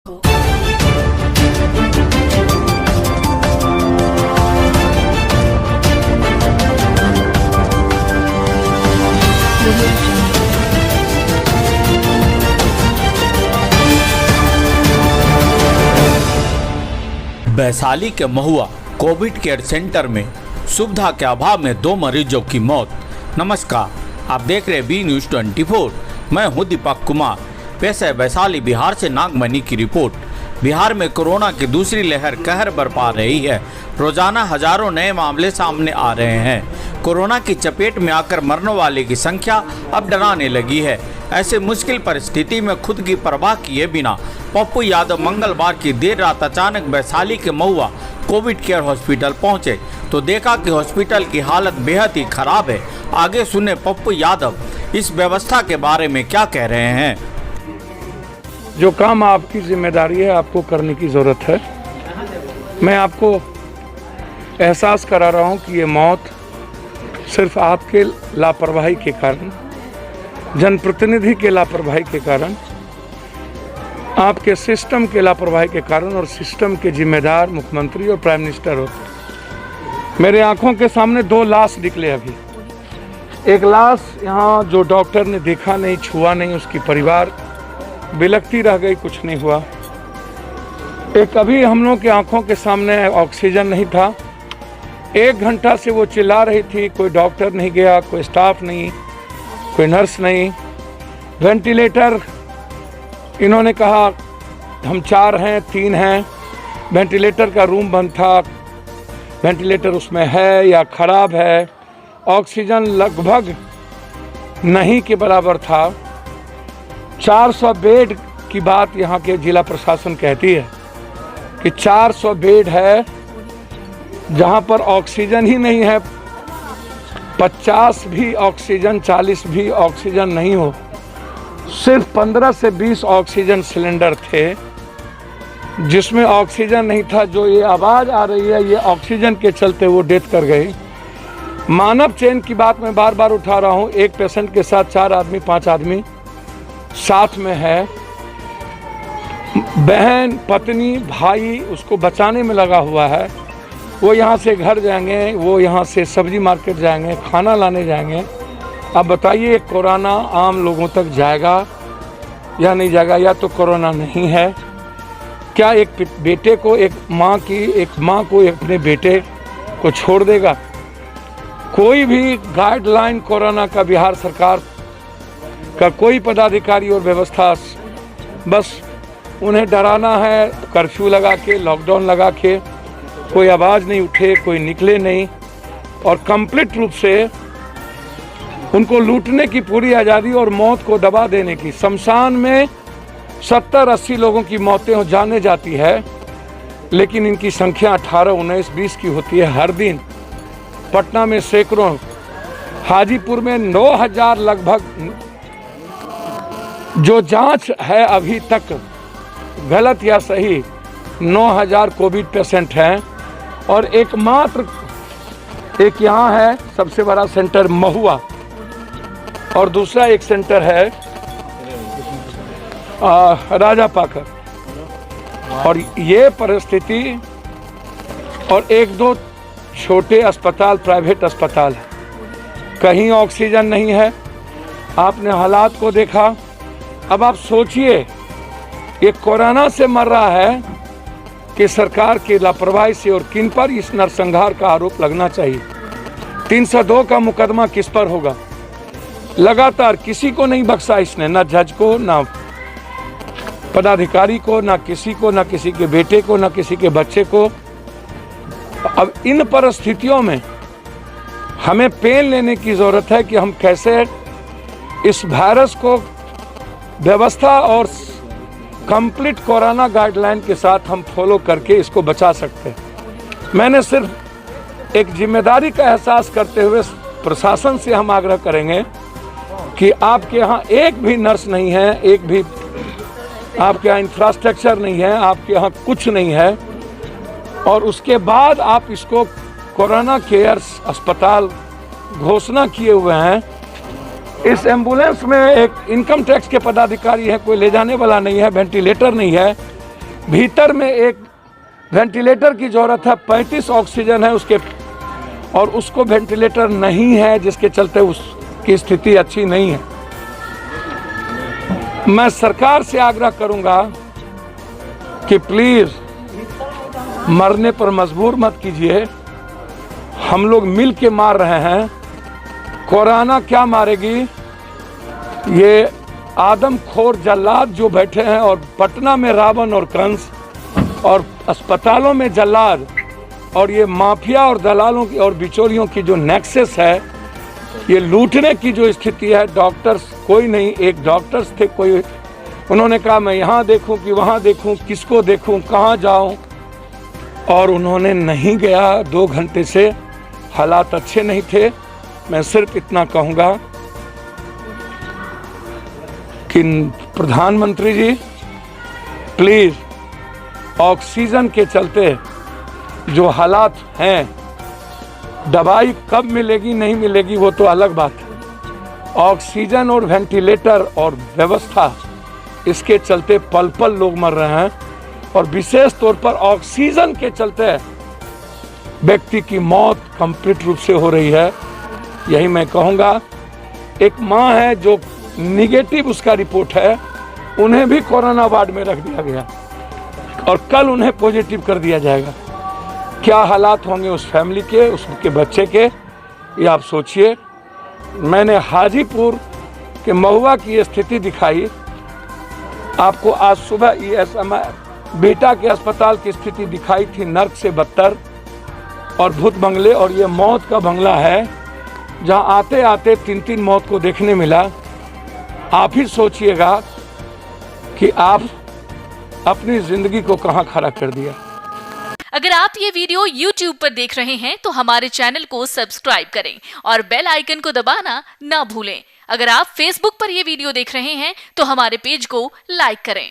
वैशाली के महुआ Covid care centre में सुविधा के अभाव में 2 मरीजों की मौत। नमस्कार, आप देख रहे बी न्यूज़ 24। मैं हूं दीपक कुमार। पेश है वैशाली बिहार से नागमणि की रिपोर्ट। बिहार में कोरोना की दूसरी लहर कहर बरपा रही है। रोजाना हजारों नए मामले सामने आ रहे हैं। कोरोना की चपेट में आकर मरने वाले की संख्या अब डराने लगी है। ऐसे मुश्किल परिस्थिति में खुद की परवाह किए बिना पप्पू यादव मंगलवार की देर रात अचानक वैशाली के महुआ कोविड केयर हॉस्पिटल पहुंचे तो देखा कि हॉस्पिटल की हालत बेहद ही खराब है। आगे सुने पप्पू यादव इस व्यवस्था के बारे में क्या कह रहे हैं। जो काम आपकी जिम्मेदारी है आपको करने की ज़रूरत है। मैं आपको एहसास करा रहा हूं कि ये मौत सिर्फ आपके लापरवाही के कारण, जनप्रतिनिधि के लापरवाही के कारण, आपके सिस्टम के लापरवाही के कारण और सिस्टम के जिम्मेदार मुख्यमंत्री और प्राइम मिनिस्टर होते। मेरे आंखों के सामने 2 लाश निकले अभी। एक लाश यहाँ जो डॉक्टर ने देखा नहीं, छुआ नहीं, उसकी परिवार बिलखती रह गई, कुछ नहीं हुआ। एक अभी हम लोगों की आंखों के सामने ऑक्सीजन नहीं था। 1 घंटा से वो चिल्ला रही थी, कोई डॉक्टर नहीं गया, कोई स्टाफ नहीं, कोई नर्स नहीं। वेंटिलेटर इन्होंने कहा हम 4 हैं, 3 हैं। वेंटिलेटर का रूम बंद था, वेंटिलेटर उसमें है या ख़राब है। ऑक्सीजन लगभग नहीं के बराबर था। 400 बेड की बात यहाँ के जिला प्रशासन कहती है कि 400 बेड है जहाँ पर ऑक्सीजन ही नहीं है। 50 भी ऑक्सीजन, 40 भी ऑक्सीजन नहीं हो। सिर्फ 15 से 20 ऑक्सीजन सिलेंडर थे जिसमें ऑक्सीजन नहीं था। जो ये आवाज़ आ रही है ये ऑक्सीजन के चलते वो डेथ कर गई। मानव चेन की बात मैं बार बार उठा रहा हूँ। एक पेशेंट के साथ 4 आदमी 5 आदमी साथ में है। बहन, पत्नी, भाई उसको बचाने में लगा हुआ है। वो यहाँ से घर जाएंगे, वो यहाँ से सब्जी मार्केट जाएंगे, खाना लाने जाएंगे। अब बताइए कोरोना आम लोगों तक जाएगा या नहीं जाएगा? या तो कोरोना नहीं है। क्या एक बेटे को, एक माँ को अपने बेटे को छोड़ देगा? कोई भी गाइडलाइन कोरोना का बिहार सरकार का कोई पदाधिकारी और व्यवस्था, बस उन्हें डराना है। कर्फ्यू लगा के, लॉकडाउन लगा के, कोई आवाज़ नहीं उठे, कोई निकले नहीं और कंप्लीट रूप से उनको लूटने की पूरी आज़ादी और मौत को दबा देने की। शमशान में 70-80 लोगों की मौतें हो जाने जाती है लेकिन इनकी संख्या 18, 19, 20 की होती है हर दिन। पटना में सैकड़ों, हाजीपुर में 9000 लगभग जो जांच है अभी तक गलत या सही 9000 कोविड पेशेंट हैं। और एकमात्र एक यहाँ है सबसे बड़ा सेंटर महुआ और दूसरा एक सेंटर है राजापाकर। और ये परिस्थिति और 1-2 छोटे अस्पताल, प्राइवेट अस्पताल है, कहीं ऑक्सीजन नहीं है। आपने हालात को देखा। अब आप सोचिए ये कोरोना से मर रहा है कि सरकार की लापरवाही से, और किन पर इस नरसंहार का आरोप लगना चाहिए? 302 का मुकदमा किस पर होगा? लगातार किसी को नहीं बख्शा इसने, ना जज को, ना पदाधिकारी को, ना किसी को, ना किसी के बेटे को, ना किसी के बच्चे को। अब इन परिस्थितियों में हमें पेन लेने की ज़रूरत है कि हम कैसे इस वायरस को व्यवस्था और कंप्लीट कोरोना गाइडलाइन के साथ हम फॉलो करके इसको बचा सकते हैं। मैंने सिर्फ एक जिम्मेदारी का एहसास करते हुए प्रशासन से हम आग्रह करेंगे कि आपके यहाँ एक भी नर्स नहीं है, एक भी आपके यहाँ इंफ्रास्ट्रक्चर नहीं है, आपके यहाँ कुछ नहीं है और उसके बाद आप इसको कोरोना केयर अस्पताल घोषणा किए हुए हैं। इस एम्बुलेंस में एक इनकम टैक्स के पदाधिकारी हैं, कोई ले जाने वाला नहीं है, वेंटिलेटर नहीं है, भीतर में एक वेंटिलेटर की ज़रूरत है, 35 ऑक्सीजन है उसके, और उसको वेंटिलेटर नहीं है, जिसके चलते उसकी स्थिति अच्छी नहीं है। मैं सरकार से आग्रह करूंगा कि प्लीज़ मरने पर मजबूर मत कीजिए। हम लोग मिल के मार रहे हैं। कोरोना क्या मारेगी? ये आदमखोर जल्लाद जो बैठे हैं, और पटना में रावण और कंस, और अस्पतालों में जल्लाद, और ये माफिया और दलालों की और बिचौलियों की जो नेक्सस है, ये लूटने की जो स्थिति है। डॉक्टर्स कोई नहीं, एक डॉक्टर्स थे, कोई उन्होंने कहा मैं यहाँ देखूं कि वहाँ देखूं, किसको देखूं, कहाँ जाऊं, और उन्होंने नहीं गया। 2 घंटे से हालात अच्छे नहीं थे। मैं सिर्फ इतना कहूँगा कि प्रधानमंत्री जी प्लीज़, ऑक्सीजन के चलते जो हालात हैं, दवाई कब मिलेगी नहीं मिलेगी वो तो अलग बात है। ऑक्सीजन और वेंटिलेटर और व्यवस्था, इसके चलते पल पल लोग मर रहे हैं, और विशेष तौर पर ऑक्सीजन के चलते व्यक्ति की मौत कंप्लीट रूप से हो रही है। यही मैं कहूँगा। एक माँ है जो निगेटिव उसका रिपोर्ट है, उन्हें भी कोरोना वार्ड में रख दिया गया, और कल उन्हें पॉजिटिव कर दिया जाएगा। क्या हालात होंगे उस फैमिली के, उसके बच्चे के, ये आप सोचिए। मैंने हाजीपुर के महुआ की स्थिति दिखाई आपको, आज सुबह ESMI बेटा के अस्पताल की स्थिति दिखाई थी, नर्क से बदतर, और भूत बंगले, और ये मौत का बंगला है जहां आते आते 3 मौत को देखने मिला। आप ही सोचिएगा कि आप अपनी जिंदगी को कहां खड़ा कर दिया। अगर आप ये वीडियो YouTube पर देख रहे हैं तो हमारे चैनल को सब्सक्राइब करें और बेल आइकन को दबाना ना भूलें। अगर आप Facebook पर ये वीडियो देख रहे हैं तो हमारे पेज को लाइक करें।